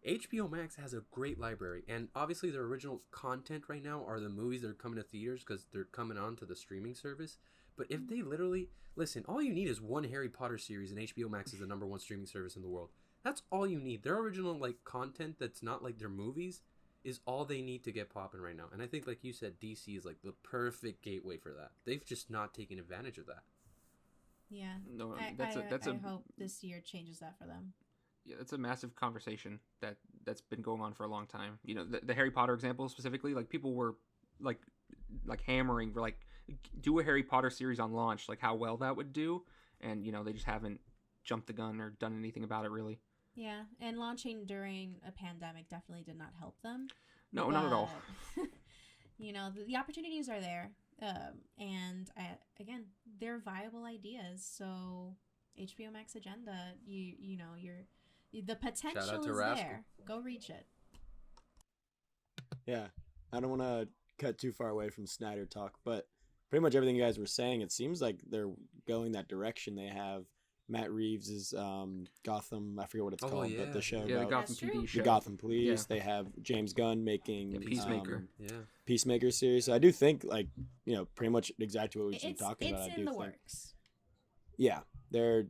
HBO Max has a great library, and obviously their original content right now are the movies that are coming to theaters because they're coming on to the streaming service. But if they literally listen, all you need is one Harry Potter series, and HBO Max is the #1 streaming service in the world. That's all you need. Their original content that's not like their movies is all they need to get popping right now. And I think, like you said, DC is like the perfect gateway for that. They've just not taken advantage of that. Yeah. No, I hope this year changes that for them. Yeah, that's a massive conversation that's been going on for a long time. The Harry Potter example specifically, like people were like hammering for do a Harry Potter series on launch, like how well that would do, and they just haven't jumped the gun or done anything about it really. Yeah, and launching during a pandemic definitely did not help them. No, not at all. The opportunities are there, and again, they're viable ideas. So HBO Max agenda, the potential is there. Go reach it. Yeah, I don't want to cut too far away from Snyder talk, but pretty much everything you guys were saying, it seems like they're going that direction. They have Matt Reeves' Gotham, I forget what it's called, but the show the about Gotham PD show. The Gotham Police. Yeah. They have James Gunn making Peacemaker. Peacemaker series. So I do think pretty much exactly what we've been talking about. It's in the works. Yeah, they're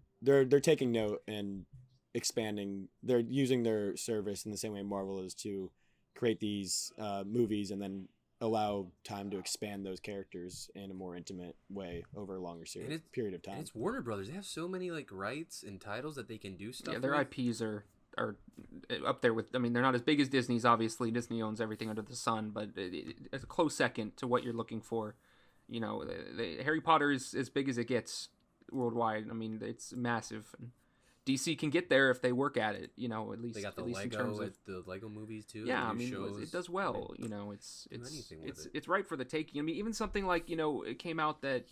taking note and expanding. They're using their service in the same way Marvel is to create these movies and then allow time to expand those characters in a more intimate way over a longer period of time. And it's Warner Brothers. They have so many rights and titles that they can do stuff. Yeah, their IPs are up there with. I mean, they're not as big as Disney's. Obviously, Disney owns everything under the sun, but it's a close second to what you're looking for. Harry Potter is as big as it gets worldwide. I mean, it's massive. DC can get there if they work at it, at least. They got the Lego movies too. Yeah, I mean, it does well. It's right for the taking. I mean, even something like it came out that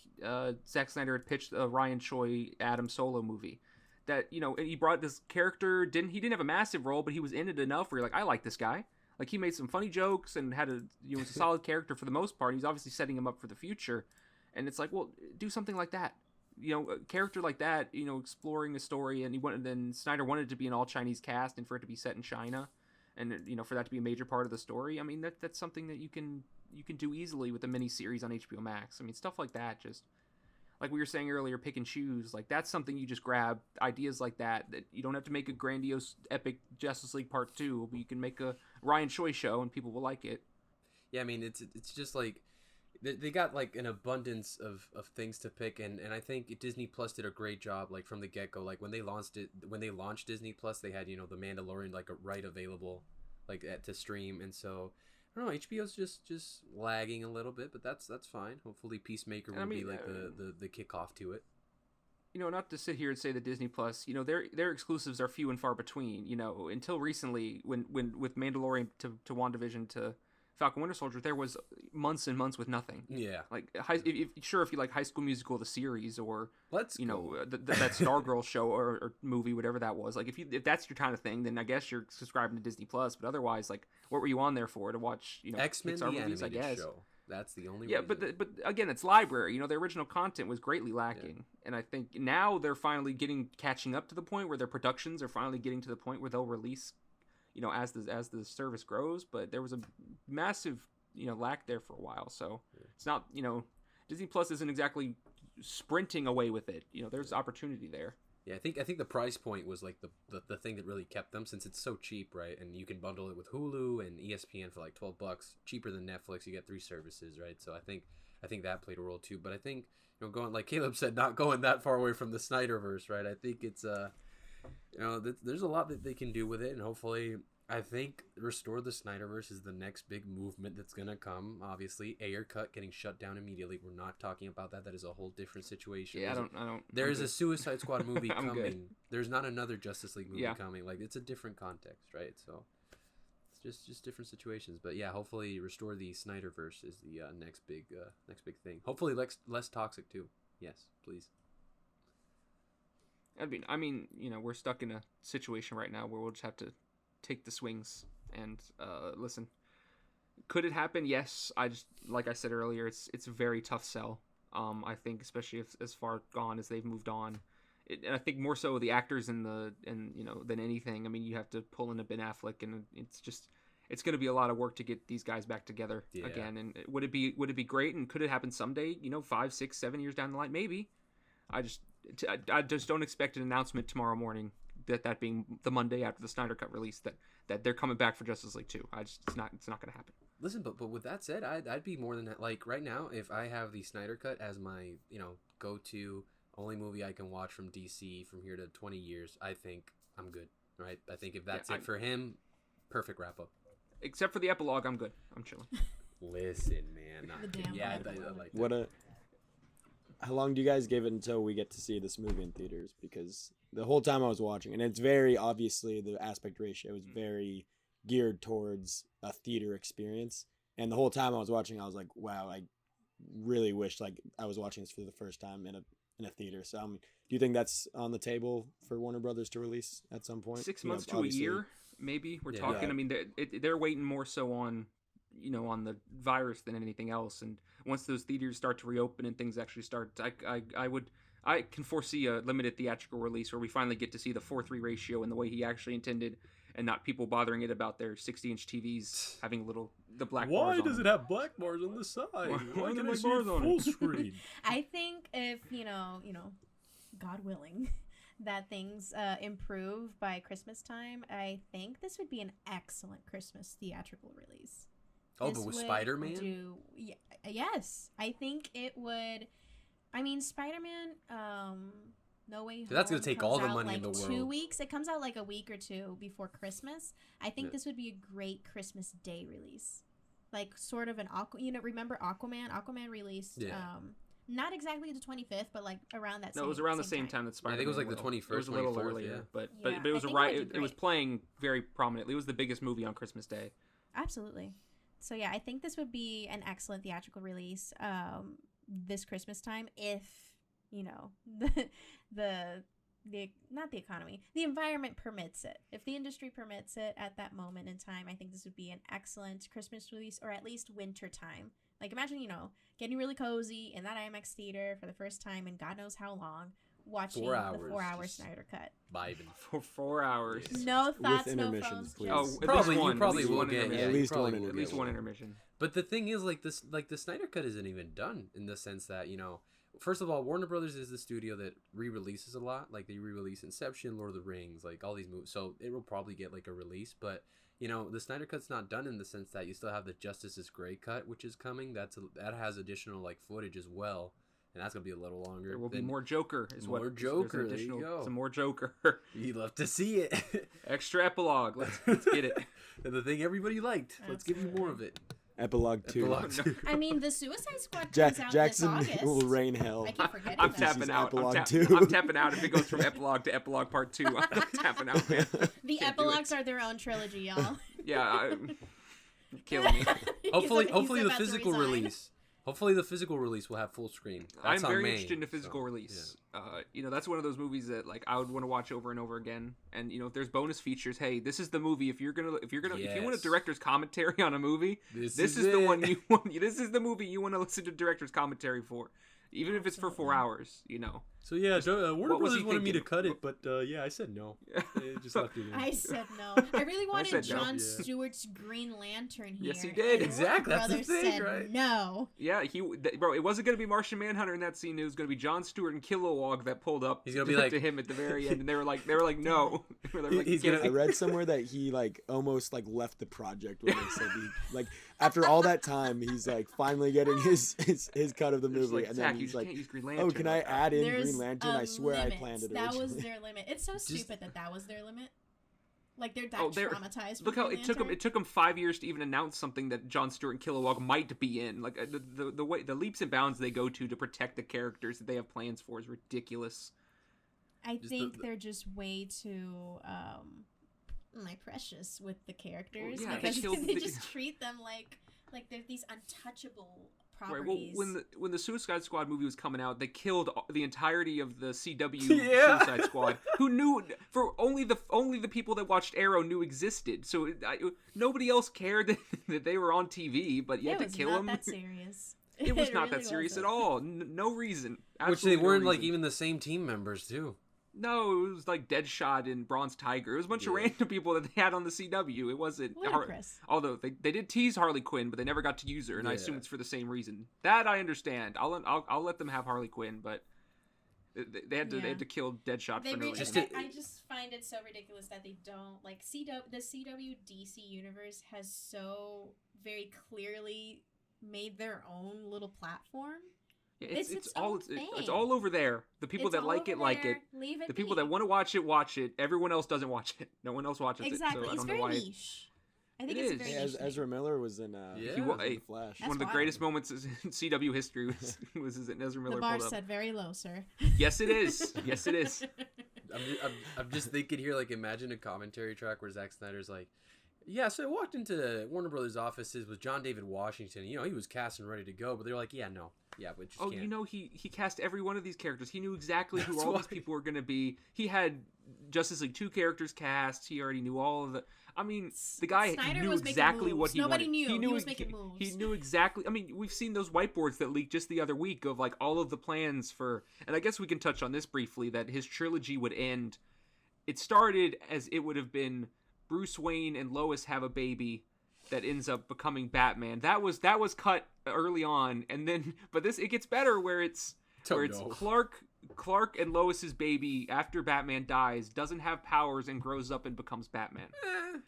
Zack Snyder had pitched a Ryan Choi Adam Solo movie. that, you know, and he brought this character, he didn't have a massive role, but he was in it enough where you're like, I like this guy. Like, he made some funny jokes and was a solid character for the most part. He's obviously setting him up for the future. And it's like, well, do something like that. You know, a character like that, you know, exploring a story, and then Snyder wanted it to be an all Chinese cast and for it to be set in China, and, you know, for that to be a major part of the story. I mean, that's something that you can do easily with a mini series on HBO Max. I mean, stuff like that, just like we were saying earlier, pick and choose. Like, that's something you just grab, ideas like that you don't have to make a grandiose, epic Justice League Part 2, but you can make a Ryan Choi show and people will like it. Yeah, I mean, it's just like they got like an abundance of things to pick, and I think Disney Plus did a great job, like, from the get-go. Like, when they launched Disney Plus, they had, you know, The Mandalorian, like, right available, like, to stream. And so I don't know, HBO's just lagging a little bit, but that's fine. Hopefully Peacemaker will be like the kickoff to it. You know, not to sit here and say that Disney Plus, you know, their exclusives are few and far between. You know, until recently, when with Mandalorian to WandaVision to Falcon Winter Soldier, there was months and months with nothing. Yeah. Like, if you like High School Musical the series, or that Stargirl show or movie, whatever that was. Like, if that's your kind of thing, then I guess you're subscribing to Disney Plus. But otherwise, like, what were you on there for? To watch, you know, X-Men Pixar the movies, I animated guess. show. That's the only Yeah, reason. but again, it's library. You know, the original content was greatly lacking, and I think now they're finally catching up to the point where their productions are finally getting to the point where they'll release, you know, as the service grows. But there was a massive, you know, lack there for a while. So it's not, you know, Disney Plus isn't exactly sprinting away with it. You know, there's opportunity there. Yeah, I think the price point was like the thing that really kept them, since it's so cheap, right? And you can bundle it with Hulu and ESPN for like $12, cheaper than Netflix. You get 3 services, right? So I think that played a role too. But I think, you know, going, like Caleb said, not going that far away from the Snyderverse, right? I think it's you know, there's a lot that they can do with it, and hopefully, I think Restore the Snyderverse is the next big movement that's going to come. Obviously, Ayer Cut getting shut down immediately. We're not talking about that. That is a whole different situation. Yeah, I don't. There is a Suicide Squad movie coming. Good. There's not another Justice League movie Yeah. coming. Like, it's a different context, right? So it's just different situations. But yeah, hopefully Restore the Snyderverse is the next big thing. Hopefully less toxic too. Yes, please. I mean, you know, we're stuck in a situation right now where we'll just have to take the swings and listen. Could it happen? Yes. Like I said earlier, it's a very tough sell. I think, especially if, as far gone as they've moved on, and I think more so the actors and you know, than anything. I mean, you have to pull in a Ben Affleck, and it's going to be a lot of work to get these guys back together again. And would it be great? And could it happen someday? You know, 5, 6, 7 years down the line, maybe. I just don't expect an announcement tomorrow morning, that being the Monday after the Snydercut release, that they're coming back for Justice League 2. It's not going to happen. Listen, but with that said, I'd be more than that. Like, right now, if I have the Snydercut as my, you know, go-to only movie I can watch from DC from here to 20 years, I think I'm good, right? I think if that's it for him, perfect wrap-up. Except for the epilogue, I'm good. I'm chilling. Listen, man. I like that. How long do you guys give it until we get to see this movie in theaters? Because the whole time I was watching, and it's very obviously the aspect ratio is very geared towards a theater experience. And the whole time I was watching, I was like, wow, I really wish like I was watching this for the first time in a theater. So do you think that's on the table for Warner Brothers to release at some point? 6 months to a year, maybe. We're talking. I mean, they're waiting more so on, you know, on the virus than anything else. And once those theaters start to reopen and things actually start, I can foresee a limited theatrical release where we finally get to see the 4:3 ratio in the way he actually intended, and not people bothering it about their 60-inch TVs having the black bars on. Why does it have black bars on the side? Why can I see it full screen? I think if, you know, God willing, that things improve by Christmas time, I think this would be an excellent Christmas theatrical release. Oh, but with Spider-Man? Yes. I think it would. I mean, Spider-Man, No Way Home. So that's going to take all the money like in the world. 2 weeks. It comes out like a week or two before Christmas. I think this would be a great Christmas Day release. Like sort of an remember Aquaman? Aquaman released not exactly the 25th, but like around that. No, it was around the same time that Spider-Man. I think it was like the 21st. It was a little earlier, but it was it was playing very prominently. It was the biggest movie on Christmas Day. Absolutely. So yeah, I think this would be an excellent theatrical release this Christmas time if, you know, the not the economy, the environment permits it. If the industry permits it at that moment in time, I think this would be an excellent Christmas release, or at least winter time. Like, imagine, getting really cozy in that IMAX theater for the first time in God knows how long, watching 4 hours, the 4-hour Snyder Cut. Vibing. For 4 hours. No thoughts, With no intermissions, phones. please. Oh, just- at Probably, least one. you probably At least will one get intermission. yeah, At you least probably one will At get least one intermission. But the thing is, like the Snyder Cut isn't even done in the sense that first of all, Warner Brothers is the studio that re-releases a lot. Like they re-release Inception, Lord of the Rings, like all these movies. So it will probably get like a release, but the Snyder Cut's not done in the sense that you still have the Justice is Gray cut, which is coming. That has additional like footage as well, and that's gonna be a little longer. There will be more Joker. More Joker. There you go. Some more Joker. You'd love to see it. Extra epilogue. Let's get it. And the thing everybody liked. Let's give you more of it. Epilogue 2. Epilogue 2. I mean, the Suicide Squad comes out Jackson this August. will rain hell. I keep forgetting I'm that. tapping is out. epilogue 2. I'm tapping out if it goes from epilogue to epilogue part 2. I'm tapping out, man. The Can't do epilogues are their own trilogy, y'all. Yeah, you're killing me. Hopefully He's the about to physical resign. release. Hopefully the physical release will have full screen. That's I'm on very May, interested in the physical so, release. That's one of those movies that like I would want to watch over and over again. And if there's bonus features, hey, this is the movie. If you want a Yes. director's commentary on a movie, This this is is the it. one you want. This is the movie you want to listen to director's commentary for, even if it's for 4 hours. So yeah, Warner what was Brothers he wanted me to thinking? cut it, but yeah, I said no. They just left it in. I said no. I really wanted said no. Jon Yeah. Stewart's Green Lantern here. Yes, he did. and Exactly, Warner that's the Brothers thing, said right? No. Yeah, bro. It wasn't gonna be Martian Manhunter in that scene. It was gonna be Jon Stewart and Kilowog that pulled up. He's gonna be like- to him at the very end, and they were like, no. They were like, He's "Get gonna- it." I read somewhere that he like almost like left the project when they said he like after all that time he's like finally getting his cut of the They're just movie, like, and "Zach, then you he's just like, can't use Green Lantern." "Oh, can I add in There's Green Lantern? a I swear limit. I planned it That originally." was their limit. It's so stupid that was their limit. Like they're that Oh, they're- traumatized. Look from how Green it took them. Lantern. It took them 5 years to even announce something that Jon Stewart and Kilowog might be in. Like the way the leaps and bounds they go to protect the characters that they have plans for is ridiculous. I Just think the- they're just way too my precious with the characters yeah, they because killed they the- just treat them like they're these untouchable Right. Well, properties. when the Suicide Squad movie was coming out, they killed the entirety of the CW Yeah. Suicide Squad, who knew for only the people that watched Arrow knew existed. So nobody else cared that they were on TV, but you it had was to kill not them. that serious. It was not really that serious at wasn't. all. No reason. Which they Absolutely no weren't like reason. even the same team members too. No, it was like Deadshot and Bronze Tiger. It was a bunch of Yeah. random people that they had on the CW. It wasn't. Ludicrous. Although they did tease Harley Quinn, but they never got to use her, and I assume Yeah. it's for the same reason. That I understand. I'll let them have Harley Quinn, but they had to kill Deadshot They for no really, reason. I just find it so ridiculous that they don't like the CW DC universe has so very clearly made their own little platform. Yeah, it's its own it's thing. all over there. The people It's that all like it over like there. it. Leave it The people be. that want to watch it watch it. Everyone else doesn't watch it. No one else watches exactly. it. So I It's don't know very why. niche. I think It it's is. very Hey, niche. Ezra Miller was in Yeah. He wa- was in hey, The Flash. That's One of the wild. greatest moments in CW history was Ezra Miller The bar pulled up. set very low, sir. Yes, it is. Yes, it is. I'm just thinking here, like, imagine a commentary track where Zack Snyder's like, yeah, so I walked into Warner Brothers' offices with John David Washington. He was cast and ready to go, but they're like, yeah, we just can't. He cast every one of these characters. He knew exactly who That's all these why. people were going to be. He had Justice League 2 characters cast. He already knew all of the... I mean, the guy Snyder knew was making exactly what moves. he Nobody wanted. knew. He knew was making moves. He knew exactly... I mean, we've seen those whiteboards that leaked just the other week of, like, all of the plans for... And I guess we can touch on this briefly, that his trilogy would end... It started as it would have been Bruce Wayne and Lois have a baby that ends up becoming Batman. That was cut early on, and then it gets better where it's know. Clark and Lois's baby after Batman dies doesn't have powers and grows up and becomes Batman.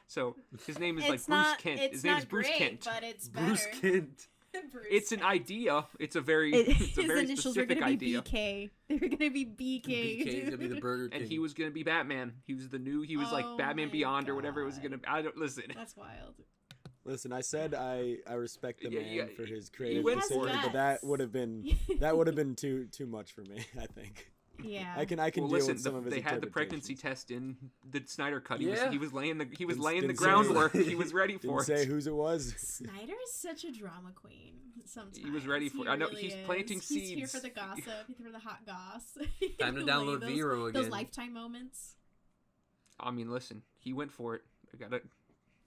So his name is It's like Bruce not, Kent. It's His name is not Bruce great, Kent. but it's Bruce better. Kent. Bruce It's an Kent. idea. It's a very His initials were specific gonna be idea. BK. They were gonna be BK. BK's gonna be the Burger King. And he was gonna be Batman. He was like Oh Batman my Beyond or whatever it was God. gonna be. I don't listen. That's wild. Listen, I said I respect the Yeah, man yeah, for his he creative went for decision, it. but that would have been too much for me, I think. Yeah. I can Well, deal listen, with some of his they had the pregnancy interpretations. test in the Snyder Cut. He Yeah. was laying the Didn't say- groundwork. He was ready Didn't for it. say whose it was. Snyder is such a drama queen. Sometimes He was ready for it. I know, he's planting He's here seeds. for the gossip. He's here for the hot goss. Time to download those, Vero again. Those lifetime moments. I mean, listen, he went for it.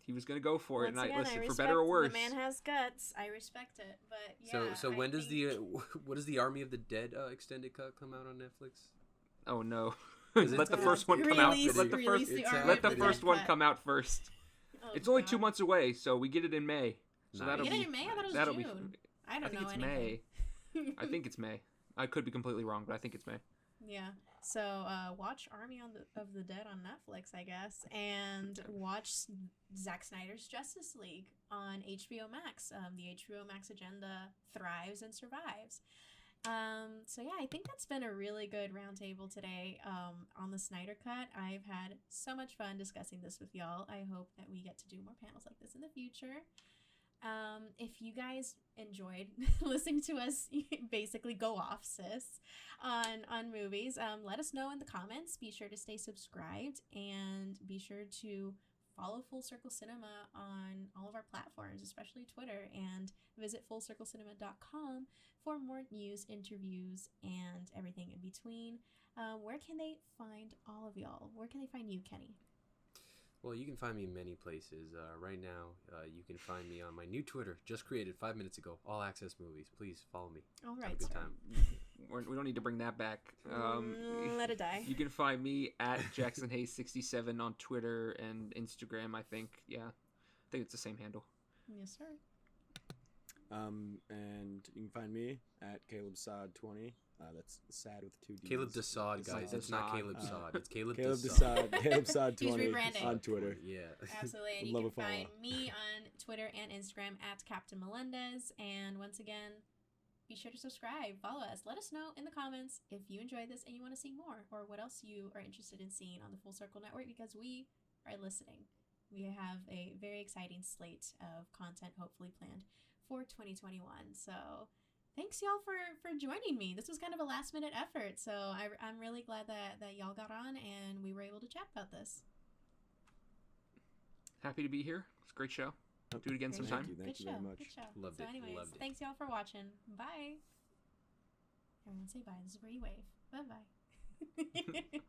He was gonna go for it. Once And again, listen, I for better or worse. The man has guts. I respect it, but yeah. So when I does think... what does the Army of the Dead extended cut come out on Netflix? Oh no! Is it- Let the Yeah. first one come out. Release- Let the release first the Army let of the the first Dead one cut. come out first. Oh, It's only God. 2 months away, so we get it in May. So Nice. that'll You get be it in May? I thought it was that'll June. be. I I don't think know it's anything. May. I think it's May. I could be completely wrong, but I think it's May. Yeah. So watch Army of the Dead on Netflix, I guess, and watch Zack Snyder's Justice League on HBO Max. The HBO Max agenda thrives and survives. So yeah, I think that's been a really good roundtable today on the Snyder Cut. I've had so much fun discussing this with y'all. I hope that we get to do more panels like this in the future. If you guys enjoyed listening to us basically go off, sis, on movies, let us know in the comments. Be sure to stay subscribed and be sure to follow Full Circle Cinema on all of our platforms, especially Twitter, and visit fullcirclecinema.com for more news, interviews, and everything in between. Where can they find all of y'all? Where can they find you, Kenny? Well, you can find me in many places. Right now, you can find me on my new Twitter, just created 5 minutes ago, All Access Movies. Please follow me. All Have a right, good sir. time. We don't need to bring that back. Let it die. You can find me at Jackson Hayes 67 on Twitter and Instagram. I think, yeah, I think it's the same handle. Yes, sir. And you can find me at CalebSod20. That's sad with 2 D's. Caleb Desaad, guys. It's not Desaad. Caleb Sod. It's Caleb Caleb Desaad. Desaad. CalebSod20 He's rebranding. on Twitter. Yeah. Absolutely. And Would you love can a follow. find me on Twitter and Instagram at Captain Melendez. And once again, be sure to subscribe, follow us. Let us know in the comments if you enjoyed this and you want to see more, or what else you are interested in seeing on the Full Circle Network, because we are listening. We have a very exciting slate of content hopefully planned for 2021. So thanks y'all for joining me. This was kind of a last minute effort, so I'm really glad that y'all got on and we were able to chat about this. Happy to be here. It's a great show. Do it again Great sometime. Thank you. Thank Good you show. very much. Good show. Loved so it. anyways, Loved it. thanks y'all for watching. Bye. Everyone say bye. This is where you wave. Bye bye.